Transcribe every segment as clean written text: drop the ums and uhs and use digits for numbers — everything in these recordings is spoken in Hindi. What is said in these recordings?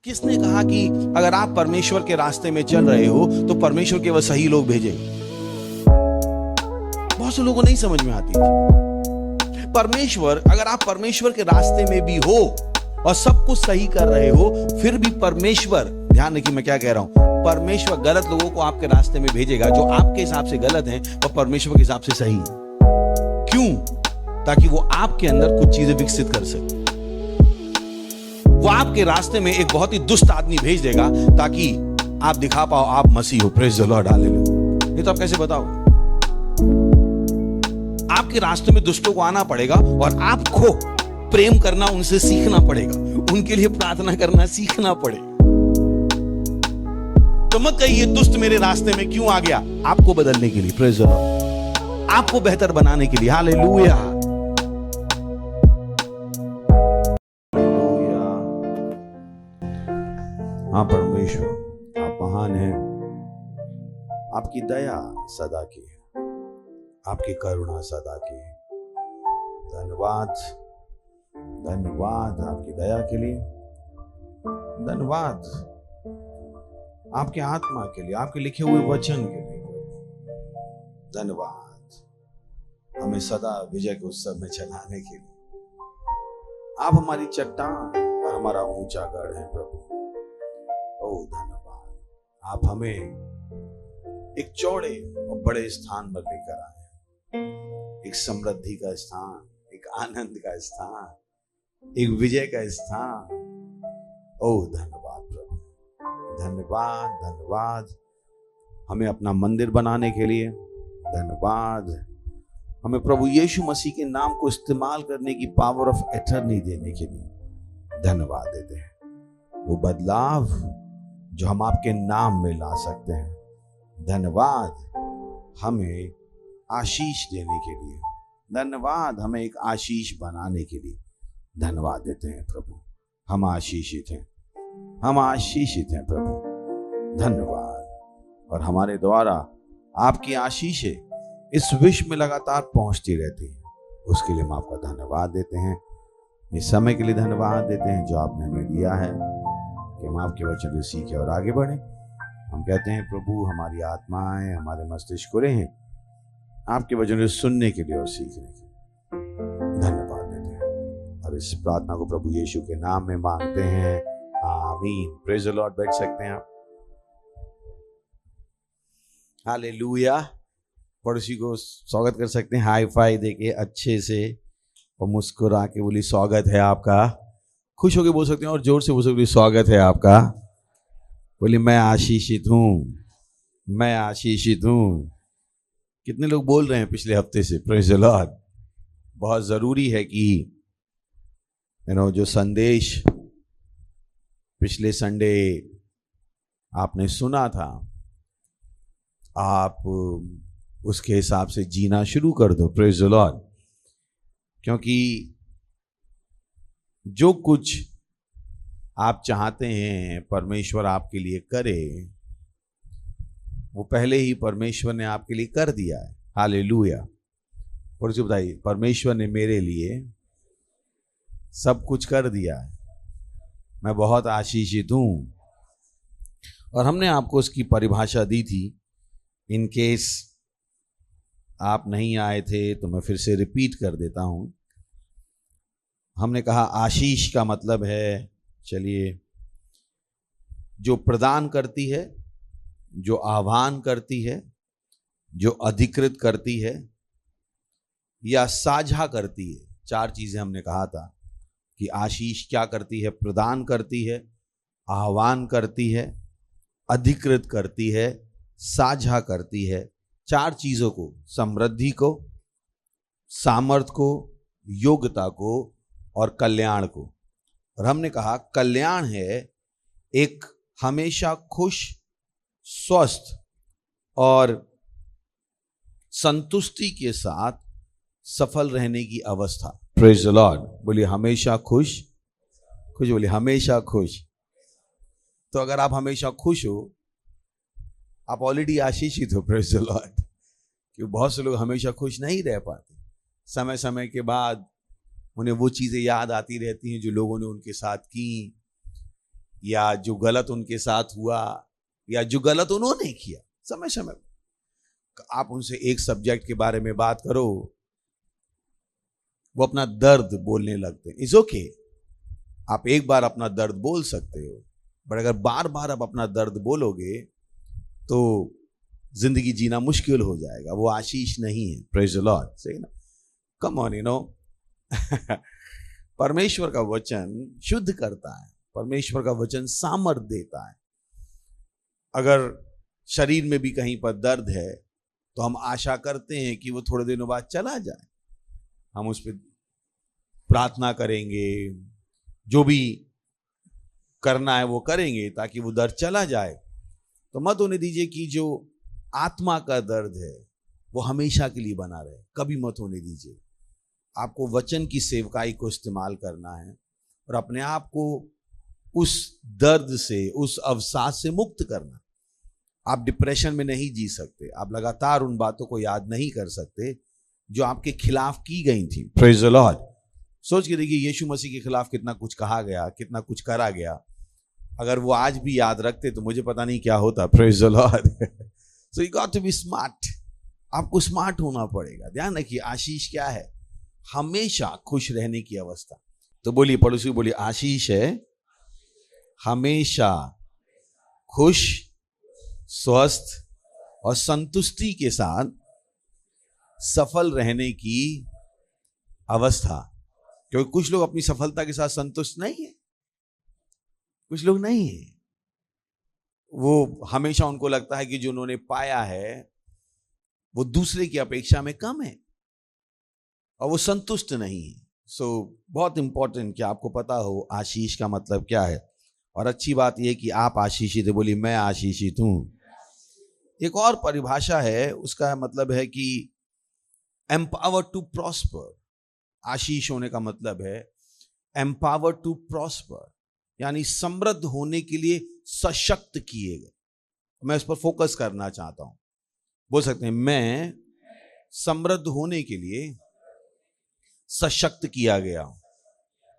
किसने कहा कि अगर आप परमेश्वर के रास्ते में चल रहे हो तो परमेश्वर केवल सही लोग भेजेगा? बहुत से लोगों को नहीं समझ में आती। परमेश्वर, अगर आप परमेश्वर के रास्ते में भी हो और सब कुछ सही कर रहे हो, फिर भी परमेश्वर, ध्यान रखिए मैं क्या कह रहा हूं, परमेश्वर गलत लोगों को आपके रास्ते में भेजेगा। जो आपके हिसाब से गलत है वो परमेश्वर के हिसाब से सही है। क्यों? ताकि वो आपके अंदर कुछ चीजें विकसित कर सके। वो आपके रास्ते में एक बहुत ही दुष्ट आदमी भेज देगा ताकि आप दिखा पाओ आप मसीह हो। Praise the lord, hallelujah. नहीं तो आप कैसे बताओगे? आपके रास्ते में दुष्टों को आना पड़ेगा और आपको प्रेम करना उनसे सीखना पड़ेगा, उनके लिए प्रार्थना करना सीखना पड़ेगा। तो मत कहिए दुष्ट मेरे रास्ते में क्यों आ गया, आपको बदलने के लिए, प्रेज द लॉर्ड, आपको बेहतर बनाने के लिए। हालेलुया। हाँ परमेश्वर, आप महान हैं, आपकी दया सदा की है, आपकी करुणा सदा की है। धन्यवाद, धन्यवाद आपकी दया के लिए, धन्यवाद आपके आत्मा के लिए, आपके लिखे हुए वचन के लिए। धन्यवाद हमें सदा विजय के उत्सव में चलाने के लिए। आप हमारी चट्टान और हमारा ऊंचा गढ़ है प्रभु। ओ धन्यवाद, आप हमें एक चौड़े और बड़े स्थान पर लेकर आए, एक समृद्धि का स्थान, एक आनंद का स्थान, एक विजय का स्थान। ओ धन्यवाद प्रभु, धन्यवाद, धन्यवाद हमें अपना मंदिर बनाने के लिए। धन्यवाद हमें प्रभु यीशु मसीह के नाम को इस्तेमाल करने की पावर ऑफ एटर्नी देने के लिए धन्यवाद देते हैं। वो बदलाव जो हम आपके नाम में ला सकते हैं। धन्यवाद हमें आशीष देने के लिए, धन्यवाद हमें एक आशीष बनाने के लिए धन्यवाद देते हैं प्रभु। हम आशीषित हैं, हम आशीषित हैं प्रभु। धन्यवाद। और हमारे द्वारा आपकी आशीषें इस विश्व में लगातार पहुंचती रहती हैं, उसके लिए हम आपका धन्यवाद देते हैं। इस समय के लिए धन्यवाद देते हैं जो आपने हमें दिया है कि हम आपके वचन को सीखें और आगे बढ़ें। हम कहते हैं प्रभु, हमारी आत्माएं, हमारे मस्तिष्क खुले हैं आपके वचन को सुनने के लिए और सीखने के लिए। धन्यवाद देते हैं और इस प्रार्थना को प्रभु यीशु के नाम में मांगते हैं, आमीन। Praise the Lord. बैठ सकते हैं आप। हालेलुया। पड़ोसी को स्वागत कर सकते हैं, हाई फाई देके अच्छे से और मुस्कुरा के बोली स्वागत है आपका। खुश होकर बोल सकते हैं और जोर से बोल सकते हैं स्वागत है आपका। बोली मैं आशीषित हूँ, मैं आशीषित हूँ। कितने लोग बोल रहे हैं पिछले हफ्ते से? Praise the Lord. बहुत ज़रूरी है कि जो संदेश पिछले संडे आपने सुना था, आप उसके हिसाब से जीना शुरू कर दो। Praise the Lord. क्योंकि जो कुछ आप चाहते हैं परमेश्वर आपके लिए करे, वो पहले ही परमेश्वर ने आपके लिए कर दिया है। हालेलुया। और उसे बताइए, परमेश्वर ने मेरे लिए सब कुछ कर दिया है, मैं बहुत आशीषित हूँ। और हमने आपको उसकी परिभाषा दी थी। इन केस आप नहीं आए थे तो मैं फिर से रिपीट कर देता हूँ। हमने कहा आशीष का मतलब है, चलिए, जो प्रदान करती है, जो आह्वान करती है, जो अधिकृत करती है या साझा करती है। चार चीजें हमने कहा था कि आशीष क्या करती है? प्रदान करती है, आह्वान करती है, अधिकृत करती है, साझा करती है। चार चीजों को, समृद्धि को, सामर्थ्य को, योग्यता को और कल्याण को। और हमने कहा कल्याण है एक हमेशा खुश, स्वस्थ और संतुष्टि के साथ सफल रहने की अवस्था। Praise the Lord. बोलिए हमेशा खुश, खुश बोलिए हमेशा खुश। तो अगर आप हमेशा खुश हो, आप ऑलरेडी आशीषित हो। Praise the Lord. क्योंकि बहुत से लोग हमेशा खुश नहीं रह पाते। समय समय के बाद उन्हें वो चीज़ें याद आती रहती हैं जो लोगों ने उनके साथ की, या जो गलत उनके साथ हुआ या जो गलत उन्होंने किया, समय समय आप उनसे एक सब्जेक्ट के बारे में बात करो, वो अपना दर्द बोलने लगते हैं। इट्स ओके, आप एक बार अपना दर्द बोल सकते हो, बट अगर बार बार आप अपना दर्द बोलोगे तो जिंदगी जीना मुश्किल हो जाएगा। वो आशीष नहीं है। Praise the Lord. सही ना? Come on, you know. परमेश्वर का वचन शुद्ध करता है, परमेश्वर का वचन सामर्थ देता है। अगर शरीर में भी कहीं पर दर्द है तो हम आशा करते हैं कि वो थोड़े दिनों बाद चला जाए। हम उस पर प्रार्थना करेंगे, जो भी करना है वो करेंगे ताकि वो दर्द चला जाए। तो मत होने दीजिए कि जो आत्मा का दर्द है वो हमेशा के लिए बना रहे, कभी मत होने दीजिए। आपको वचन की सेवकाई को इस्तेमाल करना है और अपने आप को उस दर्द से, उस अवसाद से मुक्त करना। आप डिप्रेशन में नहीं जी सकते, आप लगातार उन बातों को याद नहीं कर सकते जो आपके खिलाफ की गई थी। Praise the Lord. सोच के देखिए, यीशु मसीह के खिलाफ कितना कुछ कहा गया, कितना कुछ करा गया। अगर वो आज भी याद रखते तो मुझे पता नहीं क्या होता। Praise the lord. So you got to be smart. आपको स्मार्ट होना पड़ेगा। ध्यान रखिए, आशीष क्या है? हमेशा खुश रहने की अवस्था। तो बोलिए, पड़ोसी बोलिए, आशीष है हमेशा खुश, स्वस्थ और संतुष्टि के साथ सफल रहने की अवस्था। क्योंकि कुछ लोग अपनी सफलता के साथ संतुष्ट नहीं है, कुछ लोग नहीं है। वो हमेशा उनको लगता है कि जो उन्होंने पाया है वो दूसरे की अपेक्षा में कम है और वो संतुष्ट नहीं है। सो बहुत इंपॉर्टेंट कि आपको पता हो आशीष का मतलब क्या है। और अच्छी बात यह कि आप आशीषित है। बोलिए, मैं आशीषित हूं। एक और परिभाषा है, उसका मतलब है कि एम्पावर टू प्रॉस्पर। आशीष होने का मतलब है एम्पावर टू प्रॉस्पर, यानी समृद्ध होने के लिए सशक्त किए गए। मैं इस पर फोकस करना चाहता हूं। बोल सकते हैं, मैं समृद्ध होने के लिए सशक्त किया गया हूं।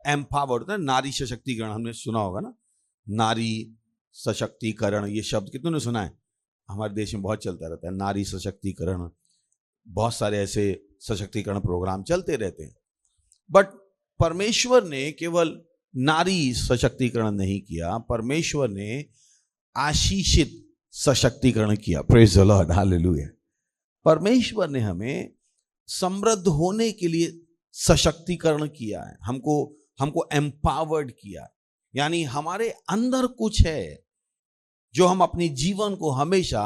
एम्पावर्ड, नारी सशक्तिकरण हमने सुना होगा ना, नारी सशक्तिकरण। ये शब्द कितनों ने सुना है? हमारे देश में बहुत चलता रहता है नारी सशक्तिकरण। बहुत सारे ऐसे सशक्तिकरण प्रोग्राम चलते रहते हैं। बट परमेश्वर ने केवल नारी सशक्तिकरण नहीं किया, परमेश्वर ने आशीषित सशक्तिकरण किया। Praise the lord, hallelujah. परमेश्वर ने हमें समृद्ध होने के लिए सशक्तिकरण किया है, हमको एम्पावर्ड किया। यानी हमारे अंदर कुछ है जो हम अपने जीवन को हमेशा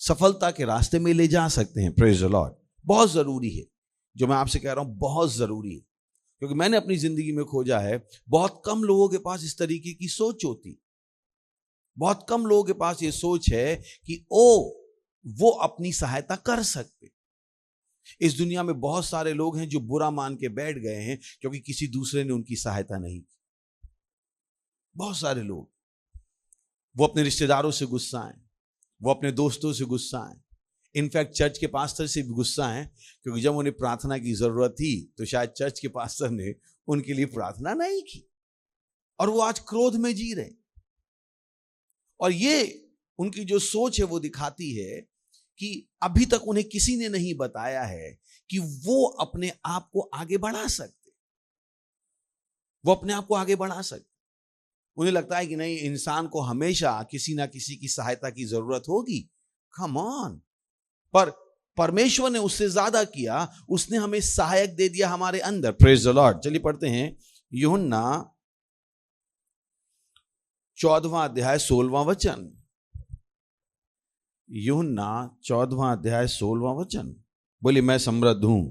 सफलता के रास्ते में ले जा सकते हैं। Praise the Lord. बहुत जरूरी है जो मैं आपसे कह रहा हूं, बहुत जरूरी है। क्योंकि मैंने अपनी जिंदगी में खोजा है, बहुत कम लोगों के पास इस तरीके की सोच होती। बहुत कम लोगों के पास ये सोच है कि वो अपनी सहायता कर सकते। इस दुनिया में बहुत सारे लोग हैं जो बुरा मान के बैठ गए हैं क्योंकि किसी दूसरे ने उनकी सहायता नहीं की। बहुत सारे लोग, वो अपने रिश्तेदारों से गुस्सा हैं, वो अपने दोस्तों से गुस्सा हैं, इनफैक्ट चर्च के पास्टर से भी गुस्सा हैं, क्योंकि जब उन्हें प्रार्थना की जरूरत थी तो शायद चर्च के पास्टर ने उनके लिए प्रार्थना नहीं की, और वो आज क्रोध में जी रहे। और ये उनकी जो सोच है वो दिखाती है कि अभी तक उन्हें किसी ने नहीं बताया है कि वो अपने आप को आगे बढ़ा सकते, वो अपने आप को आगे बढ़ा सकते। उन्हें लगता है कि नहीं, इंसान को हमेशा किसी ना किसी की सहायता की जरूरत होगी। Come on. पर परमेश्वर ने उससे ज्यादा किया, उसने हमें सहायक दे दिया हमारे अंदर। Praise the Lord. चलिए पढ़ते हैं यूहन्ना 14वां अध्याय 16वां वचन। यूहन्ना 14वां अध्याय 16वां वचन। बोलिए, मैं समृद्ध हूं,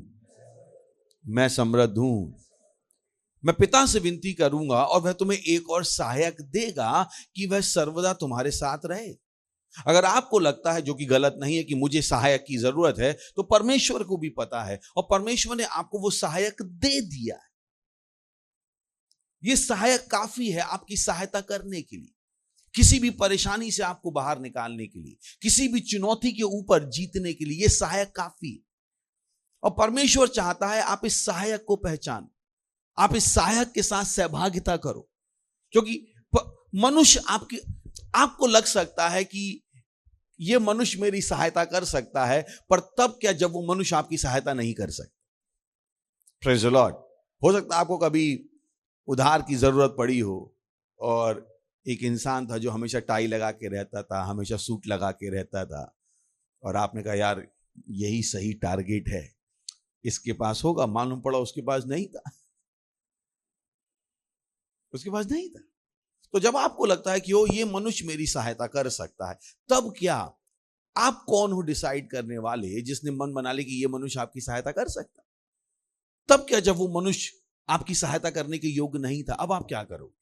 मैं समृद्ध हूं। मैं पिता से विनती करूंगा और वह तुम्हें एक और सहायक देगा कि वह सर्वदा तुम्हारे साथ रहे। अगर आपको लगता है, जो कि गलत नहीं है, कि मुझे सहायक की जरूरत है, तो परमेश्वर को भी पता है और परमेश्वर ने आपको वो सहायक दे दिया है। ये सहायक काफी है आपकी सहायता करने के लिए, किसी भी परेशानी से आपको बाहर निकालने के लिए, किसी भी चुनौती के ऊपर जीतने के लिए। ये सहायक काफी है। और परमेश्वर चाहता है आप इस सहायक को पहचानो, आप इस सहायक के साथ सहभागिता करो। क्योंकि मनुष्य आपको लग सकता है कि ये मनुष्य मेरी सहायता कर सकता है, पर तब क्या जब वो मनुष्य आपकी सहायता नहीं कर सकता। Praise the Lord. हो सकता है आपको कभी उधार की जरूरत पड़ी हो और एक इंसान था जो हमेशा टाई लगा के रहता था, हमेशा सूट लगा के रहता था, और आपने कहा यार यही सही टारगेट है, इसके पास होगा। मालूम पड़ा उसके पास नहीं था, उसके पास नहीं था। तो जब आपको लगता है कि ओ ये मनुष्य मेरी सहायता कर सकता है, तब क्या आप कौन हो डिसाइड करने वाले जिसने मन बना ले कि ये मनुष्य आपकी सहायता कर सकता? तब क्या जब वो मनुष्य आपकी सहायता करने के योग्य नहीं था, अब आप क्या करोगे?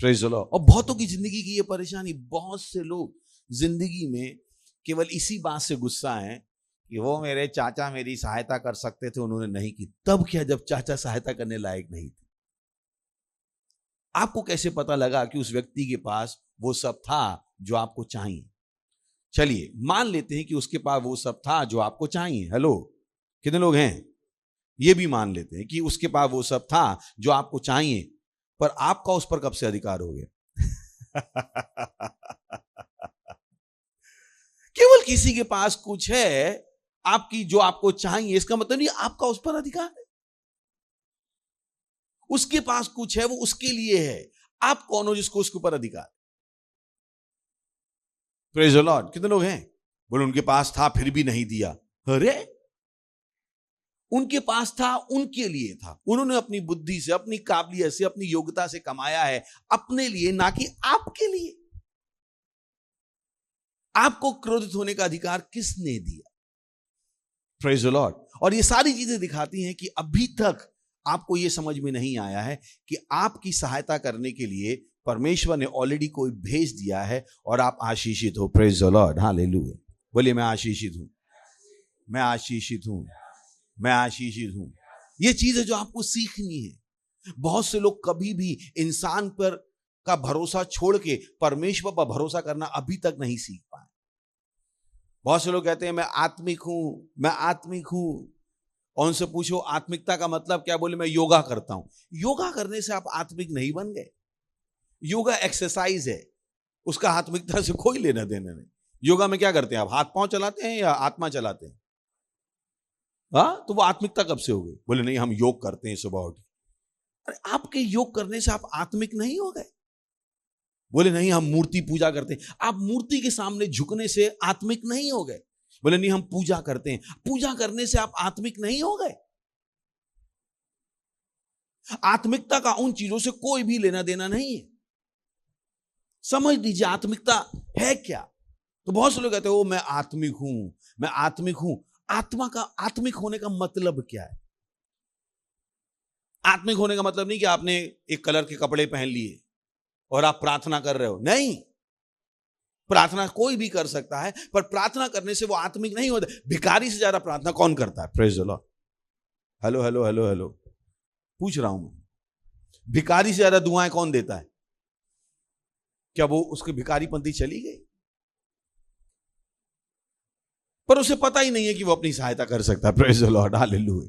Praise the Lord. और बहुतों की जिंदगी की ये परेशानी, बहुत से लोग जिंदगी में केवल इसी बात से गुस्सा है कि वो मेरे चाचा मेरी सहायता कर सकते थे, उन्होंने नहीं की। तब क्या जब चाचा सहायता करने लायक नहीं थे? आपको कैसे पता लगा कि उस व्यक्ति के पास वो सब था जो आपको चाहिए? चलिए मान लेते हैं कि उसके पास वो सब था जो आपको चाहिए। हेलो, कितने लोग हैं? ये भी मान लेते हैं कि उसके पास वो सब था जो आपको चाहिए, पर आपका उस पर कब से अधिकार हो गया? केवल किसी के पास कुछ है आपकी जो आपको चाहिए, इसका मतलब नहीं आपका उस पर अधिकार है। उसके पास कुछ है, वो उसके लिए है। आप कौन हो जिसको उसके ऊपर अधिकार? Praise the Lord. कितने लोग हैं बोले उनके पास था फिर भी नहीं दिया? अरे उनके पास था, उनके लिए था। उन्होंने अपनी बुद्धि से, अपनी काबिलियत से, अपनी योग्यता से कमाया है, अपने लिए, ना कि आपके लिए। आपको क्रोधित होने का अधिकार किसने दिया? Praise the Lord. और ये सारी चीजें दिखाती हैं कि अभी तक आपको ये समझ में नहीं आया है कि आपकी सहायता करने के लिए परमेश्वर ने ऑलरेडी कोई भेज दिया है और आप आशीषित हो। Praise the lord, hallelujah. बोलिए मैं आशीषित हूं, मैं आशीषित हूं, मैं आशीषित हूं। ये चीज है जो आपको सीखनी है। बहुत से लोग कभी भी इंसान पर का भरोसा छोड़ के परमेश्वर पर भरोसा करना अभी तक नहीं सीख पाए। बहुत से लोग कहते हैं मैं आत्मिक हूं, मैं आत्मिक हूं, और उनसे पूछो आत्मिकता का मतलब क्या? बोले मैं योगा करता हूं। योगा करने से आप आत्मिक नहीं बन गए। योगा एक्सरसाइज है, उसका आत्मिकता से कोई लेना देना नहीं। योगा में क्या करते हैं आप? हाथ पांव चलाते हैं या आत्मा चलाते हैं? हाँ, तो वो आत्मिकता कब से हो गई? बोले नहीं हम योग करते हैं सुबह उठ। अरे आपके योग करने से आप आत्मिक नहीं हो गए। बोले नहीं हम मूर्ति पूजा करते हैं। आप मूर्ति के सामने झुकने से आत्मिक नहीं हो गए। बोले नहीं हम पूजा करते हैं। पूजा करने से आप आत्मिक नहीं हो गए। आत्मिकता का उन चीजों से कोई भी लेना देना नहीं है। समझ लीजिए आत्मिकता है क्या। तो बहुत से लोग कहते हैं ओ मैं आत्मिक हूं, मैं आत्मिक हूं। आत्मा का, आत्मिक होने का मतलब क्या है? आत्मिक होने का मतलब नहीं कि आपने एक कलर के कपड़े पहन लिए और आप प्रार्थना कर रहे हो। नहीं, प्रार्थना कोई भी कर सकता है, पर प्रार्थना करने से वो आत्मिक नहीं होता। भिखारी से ज्यादा प्रार्थना कौन करता है? Praise the Lord. Hello hello hello hello, पूछ रहा हूं मैं। भिखारी से ज्यादा दुआएं कौन देता है? क्या वो उसकी भिखारीपंथी चली गई? पर उसे पता ही नहीं है कि वो अपनी सहायता कर सकता है। Praise the lord, hallelujah.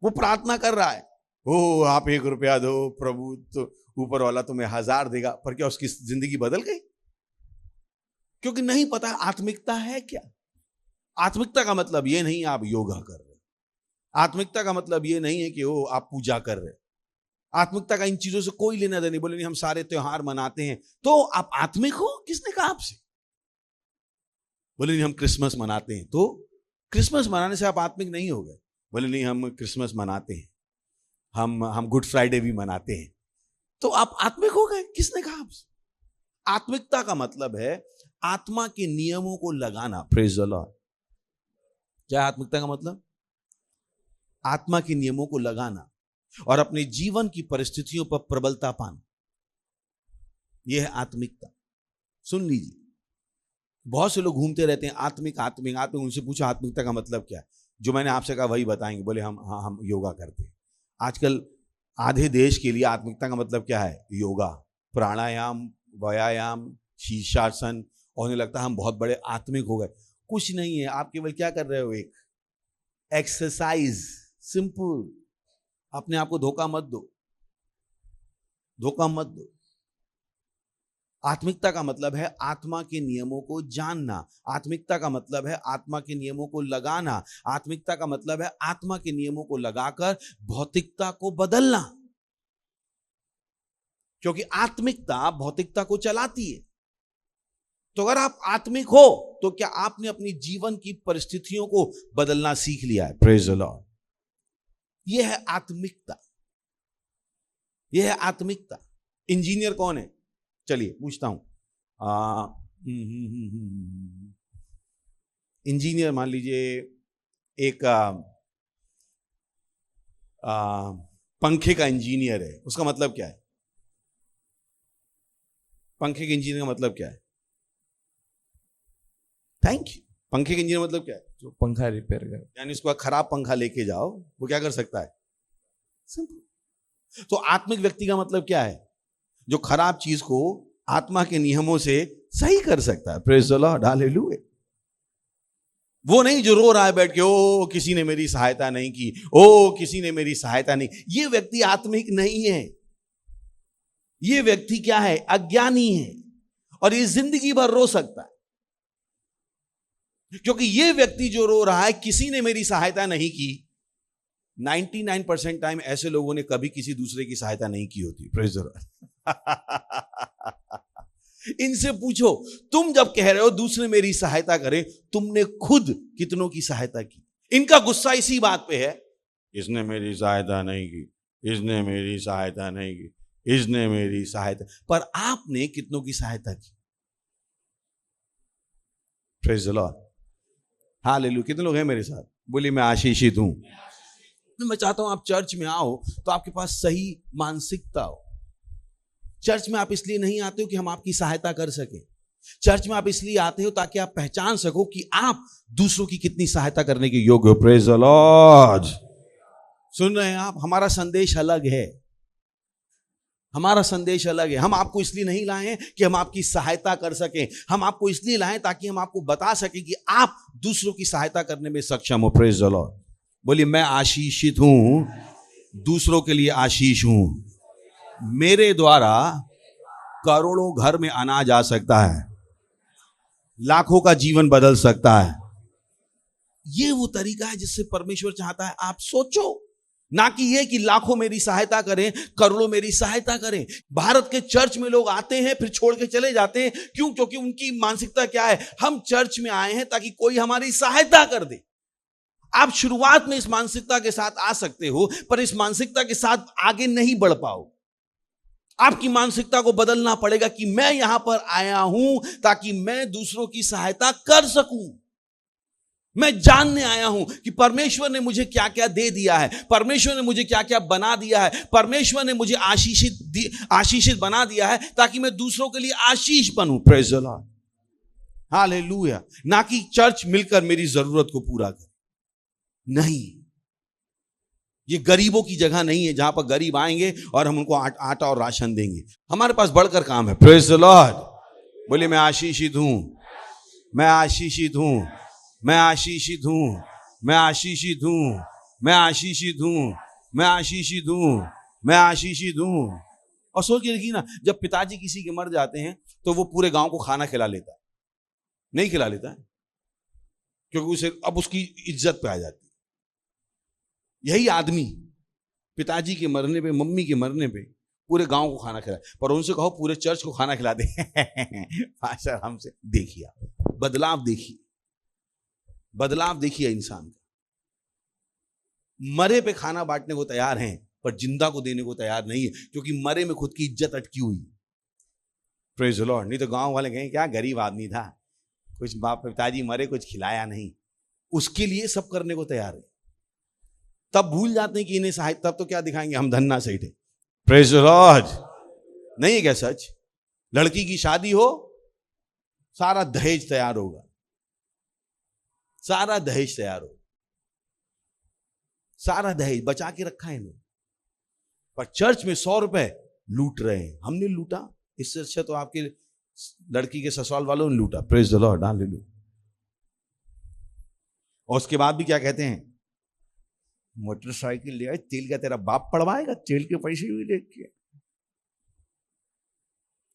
वो प्रार्थना कर रहा है, ओ आप 1 रुपया दो प्रभु, तो ऊपर वाला तुम्हें 1000 देगा। पर क्या उसकी जिंदगी बदल गई? क्योंकि नहीं पता आत्मिकता है क्या। आत्मिकता का मतलब ये नहीं आप योगा कर रहे। आत्मिकता का मतलब ये नहीं है कि ओ आप पूजा कर रहे। आत्मिकता का इन चीजों से कोई लेना देना नहीं। बोले नहीं हम सारे त्योहार मनाते हैं, तो आप आत्मिक हो? किसने कहा आपसे? बोले नहीं हम क्रिसमस मनाते हैं, तो क्रिसमस मनाने से आप आत्मिक नहीं हो गए। बोले नहीं हम क्रिसमस मनाते हैं, हम गुड फ्राइडे भी मनाते हैं, तो आप आत्मिक हो गए। किसने कहा आपसे? आत्मिकता का मतलब है आत्मा के नियमों को लगाना। Praise the Lord. क्या आत्मिकता का मतलब? आत्मा के नियमों को लगाना और अपने जीवन की परिस्थितियों पर प्रबलता पाना, यह है आत्मिकता। सुन लीजिए, बहुत से लोग घूमते रहते हैं आत्मिक आत्मिक आत्मिक। उनसे पूछो आत्मिकता का मतलब क्या है? जो मैंने आपसे कहा वही बताएंगे। बोले हम योगा करते हैं। आजकल आधे देश के लिए आत्मिकता का मतलब क्या है? योगा, प्राणायाम, व्यायाम, शीर्षासन, और उन्हें लगता है हम बहुत बड़े आत्मिक हो गए। कुछ नहीं है, आप केवल क्या कर रहे हो? एक एक्सरसाइज, सिंपल। अपने आप को धोखा मत दो, धोखा मत दो। आत्मिकता का मतलब है आत्मा के नियमों को जानना। आत्मिकता का मतलब है आत्मा के नियमों को लगाना। आत्मिकता का मतलब है आत्मा के नियमों को लगाकर भौतिकता को बदलना, क्योंकि आत्मिकता भौतिकता को चलाती है। तो अगर आप आत्मिक हो तो क्या आपने अपनी जीवन की परिस्थितियों को बदलना सीख लिया है? Praise the Lord. यह है आत्मिकता, यह है आत्मिकता। इंजीनियर कौन है? चलिए पूछता हूं। इंजीनियर मान लीजिए एक पंखे का इंजीनियर है, उसका मतलब क्या है? पंखे के इंजीनियर का मतलब क्या है? Thank you. पंखे के इंजीनियर मतलब क्या है? जो पंखा रिपेयर करे, यानी उसको खराब पंखा लेके जाओ, वो क्या कर सकता है? सिंपल। तो आत्मिक व्यक्ति का मतलब क्या है? जो खराब चीज को आत्मा के नियमों से सही कर सकता है। Praise the lord, hallelujah. वो नहीं जो रो रहा है बैठ के, ओ किसी ने मेरी सहायता नहीं की, ओ किसी ने मेरी सहायता नहीं। ये व्यक्ति आत्मिक नहीं है। ये व्यक्ति क्या है? अज्ञानी है, और ये जिंदगी भर रो सकता है, क्योंकि ये व्यक्ति जो रो रहा है किसी ने मेरी सहायता नहीं की, 99% टाइम ऐसे लोगों ने कभी किसी दूसरे की सहायता नहीं की होती। Praise the Lord. इनसे पूछो, तुम जब कह रहे हो दूसरे मेरी सहायता करें, तुमने खुद कितनों की सहायता की? इनका गुस्सा इसी बात पे है, इसने मेरी सहायता नहीं की, इसने मेरी सहायता नहीं की, इसने मेरी सहायता। पर आपने कितनों की सहायता की? Praise the lord, hallelujah. कितने लोग हैं मेरे साथ? बोलिए मैं आशीषित हूं। मैं चाहता हूं आप चर्च में आओ तो आपके पास सही मानसिकता हो। चर्च में आप इसलिए नहीं आते हो कि हम आपकी सहायता कर सके। चर्च में आप इसलिए आते हो ताकि आप पहचान सको कि आप दूसरों की कितनी सहायता करने के योग्य हो। Praise the Lord. सुन रहे हैं आप? हमारा संदेश अलग है, हमारा संदेश अलग है। हम आपको इसलिए नहीं लाए हैं कि हम आपकी सहायता कर सकें, हम आपको इसलिए लाए ताकि हम आपको बता सकें कि आप दूसरों की सहायता करने में सक्षम हो। Praise the Lord. बोलिए मैं आशीषित हूं, दूसरों के लिए आशीष हूं। मेरे द्वारा करोड़ों घर में अनाज आ सकता है, लाखों का जीवन बदल सकता है। ये वो तरीका है जिससे परमेश्वर चाहता है आप सोचो, ना कि ये कि लाखों मेरी सहायता करें, करोड़ों मेरी सहायता करें। भारत के चर्च में लोग आते हैं फिर छोड़ के चले जाते हैं। क्यों? क्योंकि उनकी मानसिकता क्या है? हम चर्च में आए हैं ताकि कोई हमारी सहायता कर दे। आप शुरुआत में इस मानसिकता के साथ आ सकते हो, पर इस मानसिकता के साथ आगे नहीं बढ़ पाओ। आपकी मानसिकता को बदलना पड़ेगा कि मैं यहां पर आया हूं ताकि मैं दूसरों की सहायता कर सकूं। मैं जानने आया हूं कि परमेश्वर ने मुझे क्या क्या दे दिया है, परमेश्वर ने मुझे क्या क्या बना दिया है, परमेश्वर ने मुझे आशीषित बना दिया है ताकि मैं दूसरों के लिए आशीष बनूं। Praise the lord, hallelujah. ना कि चर्च मिलकर मेरी जरूरत को पूरा करे। नहीं, ये गरीबों की जगह नहीं है जहां पर गरीब आएंगे और हम उनको आटा और राशन देंगे। हमारे पास बढ़कर काम है। Praise the Lord. बोलिए मैं आशीषित हूं, मैं आशीषित हूं, मैं आशीषित हूं, मैं आशीषित हूं, मैं आशीषित हूं, मैं आशीषित हूं, मैं आशीषित हूं। और सोच के देखिए ना, जब पिताजी किसी के मर जाते हैं तो वो पूरे गांव को खाना खिला लेता है? नहीं खिला लेता है, क्योंकि उसे अब उसकी इज्जत पे आ जाती है। यही आदमी पिताजी के मरने पे, मम्मी के मरने पे पूरे गांव को खाना खिलाए, पर उनसे कहो पूरे चर्च को खाना खिला दे। पास्टर हमसे देखिए, बदलाव देखिए, बदलाव देखिए इंसान का। मरे पे खाना बांटने को तैयार हैं पर जिंदा को देने को तैयार नहीं है, क्योंकि मरे में खुद की इज्जत अटकी हुई। Praise the Lord. नहीं तो गांव वाले कहें क्या गरीब आदमी था, कुछ बाप पिताजी मरे कुछ खिलाया नहीं। उसके लिए सब करने को तैयार है। तब भूल जाते हैं कि इन्हें सहायता, तब तो क्या दिखाएंगे हम धन्ना सही थे। Praise the Lord. नहीं है क्या सच? लड़की की शादी हो, सारा दहेज तैयार होगा, सारा दहेज तैयार हो, सारा दहेज बचा के रखा है इन्होंने, पर चर्च में 100 रुपए लूट रहे हैं। हमने लूटा, इससे अच्छा तो आपके लड़की के ससुराल वालों ने लूटा। Praise the lord, hallelujah. और उसके बाद भी क्या कहते हैं? मोटरसाइकिल ले आए, तेल का तेरा बाप पड़वाएगा, तेल के पैसे भी लेके।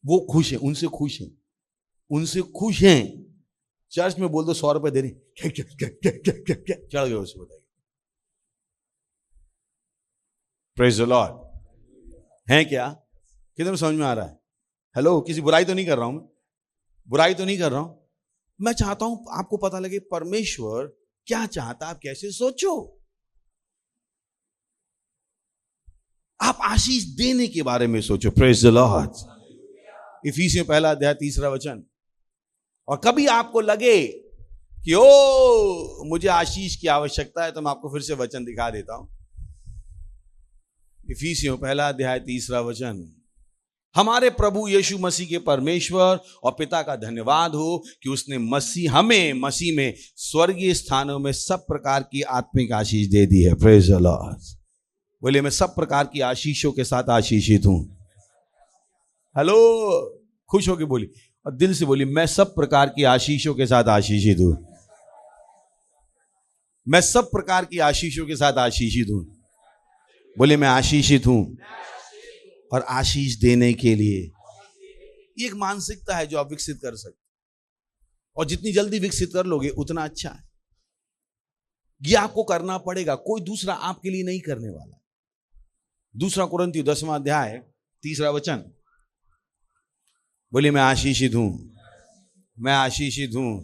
वो खुश हैं, उनसे खुश हैं, उनसे खुश हैं। चर्च में बोल दो 100 रुपए दे रही, चढ़ गए उससे, बताइए। Praise the Lord. है क्या? कितने समझ में आ रहा है? हेलो, किसी बुराई तो नहीं कर रहा हूं मैं, बुराई तो नहीं कर रहा हूं। मैं चाहता हूं आपको पता लगे परमेश्वर क्या चाहता, आप कैसे सोचो। आप आशीष देने के बारे में सोचो। Praise the Lord. इफिसियों 1:3 और कभी आपको लगे कि ओ मुझे आशीष की आवश्यकता है, तो मैं आपको फिर से वचन दिखा देता हूं। इफिसियों 1:3 हमारे प्रभु यीशु मसीह के परमेश्वर और पिता का धन्यवाद हो कि उसने हमें मसीह में स्वर्गीय स्थानों में सब प्रकार की आत्मिक आशीष दे दी है। Praise the Lord. बोलिए, मैं सब प्रकार की आशीषों के साथ आशीषित हूं। हेलो, खुश होके बोलिए और दिल से बोलिए, मैं सब प्रकार की आशीषों के साथ आशीषित हूं। मैं सब प्रकार की आशीषों के साथ आशीषित हूं। बोले, मैं आशीषित हूं और आशीष देने के लिए। ये एक मानसिकता है जो आप विकसित कर सकते, और जितनी जल्दी विकसित कर लोगे उतना अच्छा है। ये आपको करना पड़ेगा, कोई दूसरा आपके लिए नहीं करने वाला। 2 कुरिन्थियों 10:3 बोलिए, मैं आशीषित हूं, मैं आशीषित हूं।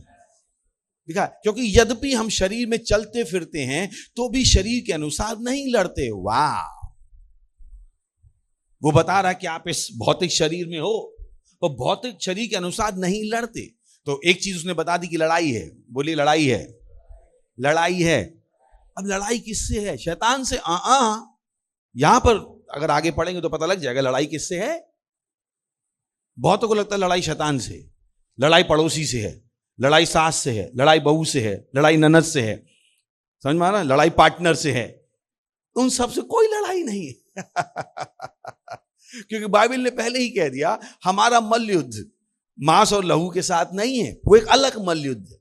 दिखा, क्योंकि यद्यपि हम शरीर में चलते फिरते हैं तो भी शरीर के अनुसार नहीं लड़ते। वाह, वो बता रहा है कि आप इस भौतिक शरीर में हो तो भौतिक शरीर के अनुसार नहीं लड़ते। तो एक चीज उसने बता दी कि लड़ाई है। बोलिए, लड़ाई है, लड़ाई है। अब लड़ाई किससे है? शैतान से। यहां पर अगर आगे पढ़ेंगे तो पता लग जाएगा लड़ाई किससे है। बहुतों को लगता है लड़ाई शैतान से, लड़ाई पड़ोसी से है, लड़ाई सास से है, लड़ाई बहू से है, लड़ाई ननद से है, समझ में आ रहा है, लड़ाई पार्टनर से है। उन सब से कोई लड़ाई नहीं है। क्योंकि बाइबल ने पहले ही कह दिया हमारा मल्ल युद्ध मांस और लहू के साथ नहीं है, वो एक अलग मल्ल युद्ध है।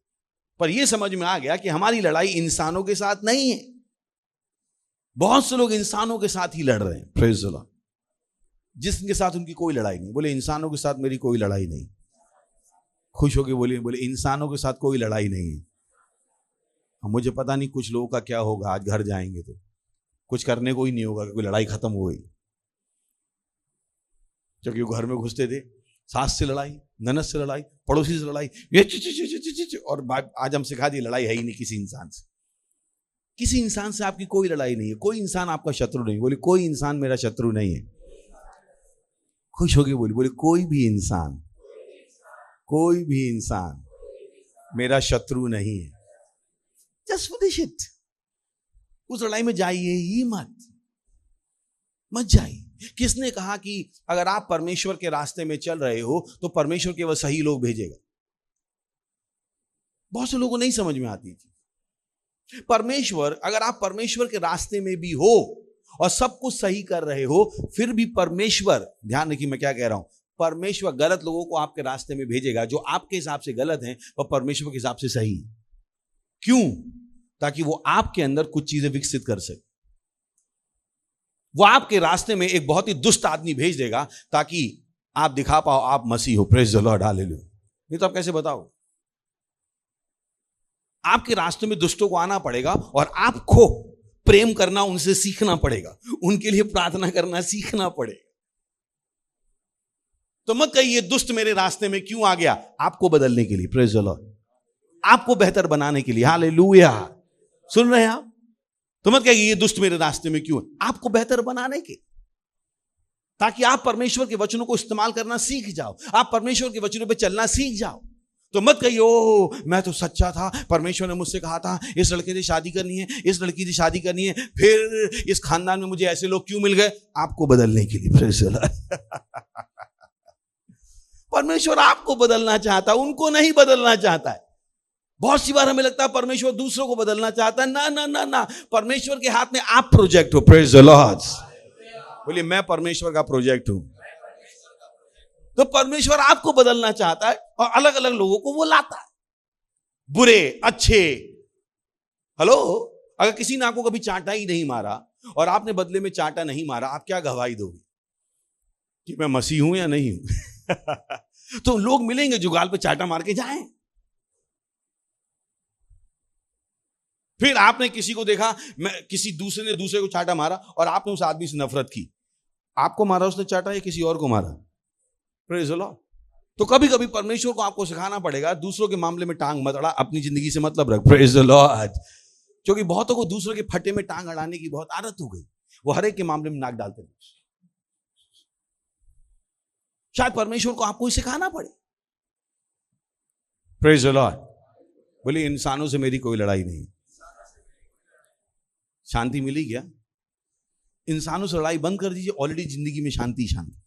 पर यह समझ में आ गया कि हमारी लड़ाई इंसानों के साथ नहीं है। बहुत से लोग इंसानों के साथ ही लड़ रहे हैं। Praise the Lord. जिसके साथ उनकी कोई लड़ाई नहीं। बोले, इंसानों के साथ मेरी कोई लड़ाई नहीं। खुश होके बोलिए, बोले इंसानों के साथ कोई लड़ाई नहीं है। मुझे पता नहीं कुछ लोगों का क्या होगा, आज घर जाएंगे तो कुछ करने को ही नहीं होगा, कोई लड़ाई खत्म हो गई। क्योंकि वो घर में घुसते थे, सास से लड़ाई, ननद से लड़ाई, पड़ोसी से लड़ाई, और आज हम सिखा दी लड़ाई है ही नहीं किसी इंसान से। किसी इंसान से आपकी कोई लड़ाई नहीं है। कोई इंसान आपका शत्रु नहीं। बोले, कोई इंसान मेरा शत्रु नहीं है। खुश होके बोले, कोई भी इंसान, कोई भी इंसान मेरा शत्रु नहीं है। Just finish it. उस लड़ाई में जाइए ही मत जाइए। किसने कहा कि अगर आप परमेश्वर के रास्ते में चल रहे हो तो परमेश्वर केवल सही लोग भेजेगा? बहुत से लोगों को नहीं समझ में आती थी। परमेश्वर, अगर आप परमेश्वर के रास्ते में भी हो और सब कुछ सही कर रहे हो, फिर भी परमेश्वर, ध्यान रखिए मैं क्या कह रहा हूं, परमेश्वर गलत लोगों को आपके रास्ते में भेजेगा। जो आपके हिसाब से गलत हैं वह परमेश्वर के हिसाब से सही। क्यों? ताकि वो आपके अंदर कुछ चीजें विकसित कर सके। वो आपके रास्ते में एक बहुत ही दुष्ट आदमी भेज देगा ताकि आप दिखा पाओ आप मसीह हो। Praise the lord, hallelujah. नहीं तो आप कैसे बताओ? आपके रास्ते में दुष्टों को आना पड़ेगा और आपको प्रेम करना उनसे सीखना पड़ेगा, उनके लिए प्रार्थना करना सीखना पड़ेगा। तो मत कहिए दुष्ट मेरे रास्ते में क्यों आ गया, आपको बदलने के लिए। प्रेज द लॉर्ड, आपको बेहतर बनाने के लिए। हालेलुया। सुन रहे हैं आप? तो मत कहिए ये दुष्ट मेरे रास्ते में क्यों है, आपको बेहतर बनाने के, ताकि आप परमेश्वर के वचनों को इस्तेमाल करना सीख जाओ, आप परमेश्वर के वचनों पे चलना सीख जाओ। तो मत कहिए ओ मैं तो सच्चा था, परमेश्वर ने मुझसे कहा था इस लड़के से शादी करनी है, इस लड़की से शादी करनी है, फिर इस खानदान में मुझे ऐसे लोग क्यों मिल गए। आपको बदलने के लिए। Praise the Lord. परमेश्वर आपको बदलना चाहता है, उनको नहीं बदलना चाहता है। बहुत सी बार हमें लगता है परमेश्वर दूसरों को बदलना चाहता है। ना ना ना ना, परमेश्वर के हाथ में आप प्रोजेक्ट हो। Praise the Lord. बोलिए मैं परमेश्वर का प्रोजेक्ट हूं। तो परमेश्वर आपको बदलना चाहता है और अलग अलग लोगों को वो लाता है, बुरे अच्छे। हेलो, अगर किसी ने आपको कभी चांटा ही नहीं मारा और आपने बदले में चांटा नहीं मारा, आप क्या गवाही दोगे? कि मैं मसीह हूं या नहीं हूं। तो लोग मिलेंगे जो गाल पे चाटा मार के जाएं। फिर आपने किसी को देखा, मैं किसी दूसरे ने दूसरे को चाटा मारा और आपने उस आदमी से नफरत की, आपको मारा उसने चाटा या किसी और को मारा? Praise the Lord. तो कभी कभी परमेश्वर को आपको सिखाना पड़ेगा, दूसरों के मामले में टांग मत अड़ा, अपनी जिंदगी से मतलब रख। Praise the Lord. क्योंकि बहुतों को दूसरों के फटे में टांग अड़ाने की बहुत आदत हो गई, वो हर एक के मामले में नाक डालते हैं। शायद परमेश्वर को आपको ही सिखाना पड़े। Praise the lord. बोले इंसानों से मेरी कोई लड़ाई नहीं। शांति मिली क्या? इंसानों से लड़ाई बंद कर दीजिए, ऑलरेडी जिंदगी में शांति शांति।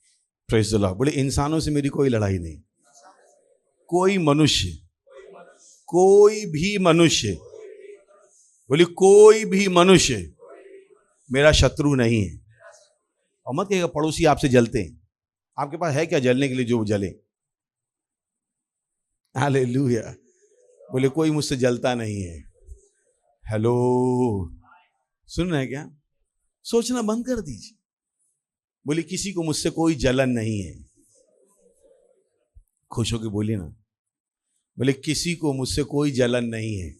Praise the lord. बोले इंसानों से मेरी कोई लड़ाई नहीं। कोई मनुष्य, कोई भी मनुष्य, बोले कोई भी मनुष्य मेरा शत्रु नहीं है। और मत कहिएगा पड़ोसी आपसे जलते हैं, आपके पास है क्या जलने के लिए जो जले? हालेलुया। बोले कोई मुझसे जलता नहीं है। हेलो, सुन रहे हैं क्या? सोचना बंद कर दीजिए। बोले किसी को मुझसे कोई जलन नहीं है। खुश होकर बोलिए ना, बोले किसी को मुझसे कोई जलन नहीं है।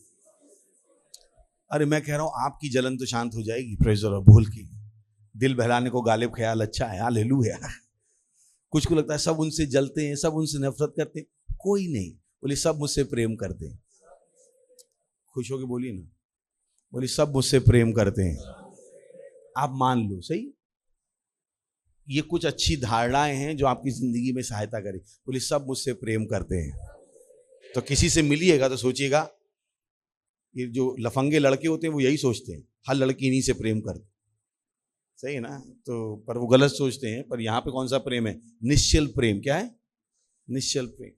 अरे मैं कह रहा हूं आपकी जलन तो शांत हो जाएगी। प्रेज़ द लॉर्ड बोल के। दिल बहलाने को गालिब ख्याल अच्छा है। हालेलुया। कुछ को लगता है सब उनसे जलते हैं, सब उनसे नफरत करते हैं। कोई नहीं, बोले सब मुझसे प्रेम करते हैं। खुश होकर बोलिए ना, बोले सब मुझसे प्रेम करते हैं। आप मान लो सही, ये कुछ अच्छी धारणाएं हैं जो आपकी जिंदगी में सहायता करें। बोले सब मुझसे प्रेम करते हैं। तो किसी से मिलिएगा तो सोचिएगा, ये जो लफंगे लड़के होते हैं वो यही सोचते हैं हर लड़की इन्हीं से प्रेम करते। सही है ना? तो पर वो गलत सोचते हैं। पर यहाँ पे कौन सा प्रेम है? निश्चल प्रेम। क्या है? निश्चल प्रेम।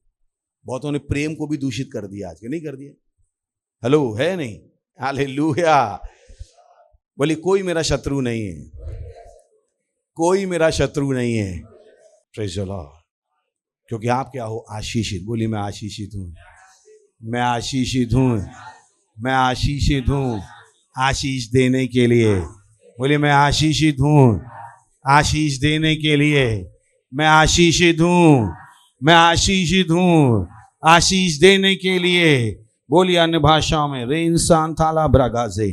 बहुतों ने प्रेम को भी दूषित कर दिया आज के, नहीं कर दिया? हेलो, है नहीं? हालेलुया। बोले कोई मेरा शत्रु नहीं है, कोई मेरा शत्रु नहीं है। Praise the Lord. क्योंकि आप क्या हो? आशीषित। बोलिए मैं आशीषित हूं, मैं आशीषित हूं, मैं आशीषित हूं आशीष देने के लिए। बोलिए मैं आशीषित हूं आशीष देने के लिए। मैं आशीषित हूं, मैं आशीषित हूं आशीष देने के लिए। बोलिए अन्य भाषाओं में, रे इंसान थाला ब्रागाजे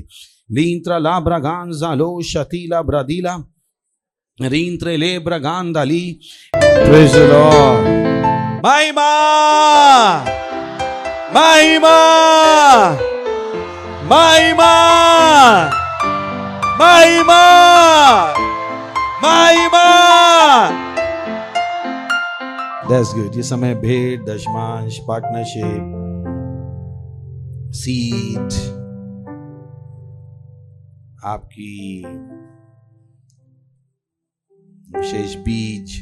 लींत्रा ला ब्रागांजा लो शतीला ब्रादीला रींत्रे ले ब्रागांदाली। Praise the Lord. महिमा, महिमा, महिमा, महिमा, महिमा। That's good। ये समय भेंट, दशमांश, पार्टनरशिप, सीड, आपकी विशेष बीज,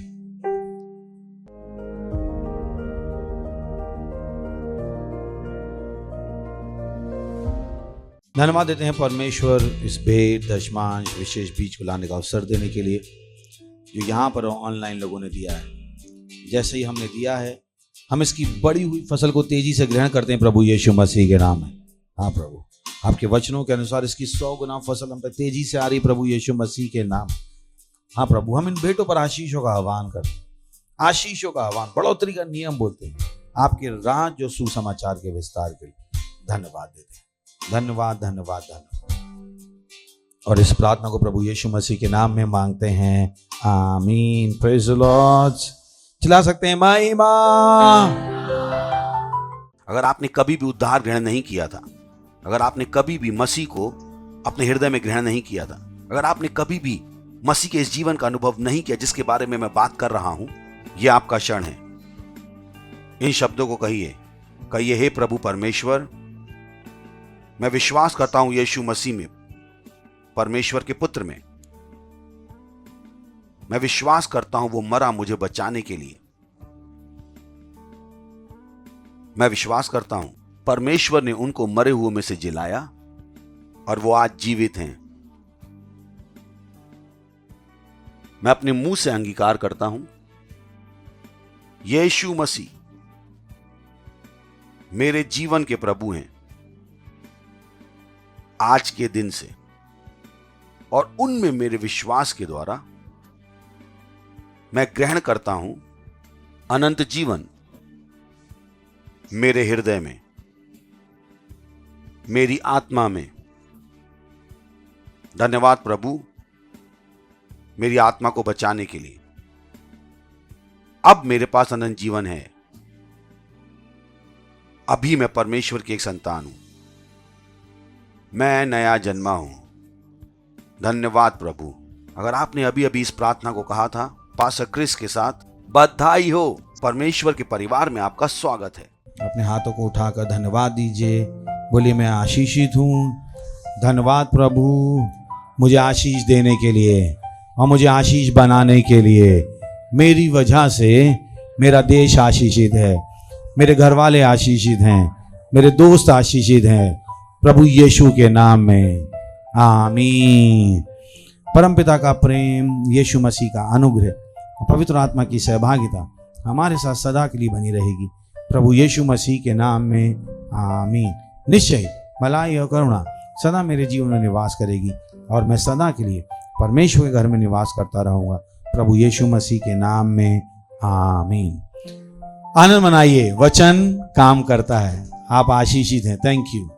धन्यवाद देते हैं परमेश्वर इस भेंट, दशमांश, विशेष बीज को लाने का अवसर देने के लिए जो यहाँ पर ऑनलाइन लोगों ने दिया है। जैसे ही हमने दिया है, हम इसकी बड़ी हुई फसल को तेजी से ग्रहण करते हैं प्रभु यीशु मसीह के नाम में। हाँ प्रभु, आपके वचनों के अनुसार इसकी 100 गुना फसल हम पे तेजी से आ रही प्रभु यीशु मसीह के नाम। हाँ प्रभु, हम इन भेंटों पर आशीषों का आह्वान करते हैं, आशीषों का आह्वान, बढ़ोतरी का नियम बोलते हैं, आपके राज जो सुसमाचार के विस्तार के लिए धन्यवाद देते हैं। धन्यवाद, धन्यवाद, धन्यवाद। और इस प्रार्थना को प्रभु यीशु मसीह के नाम में मांगते हैं, आमीन। Praise the Lord. चिल्ला सकते हैं महिमा। अगर आपने कभी भी उद्धार ग्रहण नहीं किया था, अगर आपने कभी भी मसीह को अपने हृदय में ग्रहण नहीं किया था, अगर आपने कभी भी मसीह के इस जीवन का अनुभव नहीं किया जिसके बारे में मैं बात कर रहा हूं, यह आपका क्षण है। इन शब्दों को कहिए, कहिए, हे प्रभु परमेश्वर, मैं विश्वास करता हूं यीशु मसीह में, परमेश्वर के पुत्र में। मैं विश्वास करता हूं वो मरा मुझे बचाने के लिए। मैं विश्वास करता हूं परमेश्वर ने उनको मरे हुए में से जिलाया और वो आज जीवित हैं। मैं अपने मुंह से अंगीकार करता हूं यीशु मसीह मेरे जीवन के प्रभु हैं आज के दिन से, और उनमें मेरे विश्वास के द्वारा मैं ग्रहण करता हूं अनंत जीवन मेरे हृदय में, मेरी आत्मा में। धन्यवाद प्रभु मेरी आत्मा को बचाने के लिए। अब मेरे पास अनंत जीवन है। अभी मैं परमेश्वर की एक संतान हूं, मैं नया जन्मा हूं। धन्यवाद प्रभु। अगर आपने अभी अभी इस प्रार्थना को कहा था पास्टर क्रिस के साथ, बधाई हो, परमेश्वर के परिवार में आपका स्वागत है। अपने हाथों को उठाकर धन्यवाद दीजिए, बोलिए मैं आशीषित हूँ। धन्यवाद प्रभु मुझे आशीष देने के लिए और मुझे आशीष बनाने के लिए। मेरी वजह से मेरा देश आशीषित है, मेरे घर वाले आशीषित हैं, मेरे दोस्त आशीषित हैं, प्रभु यीशु के नाम में आमीन। परमपिता का प्रेम, यीशु मसीह का अनुग्रह, पवित्र आत्मा की सहभागिता हमारे साथ सदा के लिए बनी रहेगी, प्रभु यीशु मसीह के नाम में आमीन। निश्चय भलाई और करुणा सदा मेरे जीवन में निवास करेगी और मैं सदा के लिए परमेश्वर के घर में निवास करता रहूंगा, प्रभु यीशु मसीह के नाम में आमीन। आनंद मनाइए, वचन काम करता है। आप आशीषित हैं। Thank you.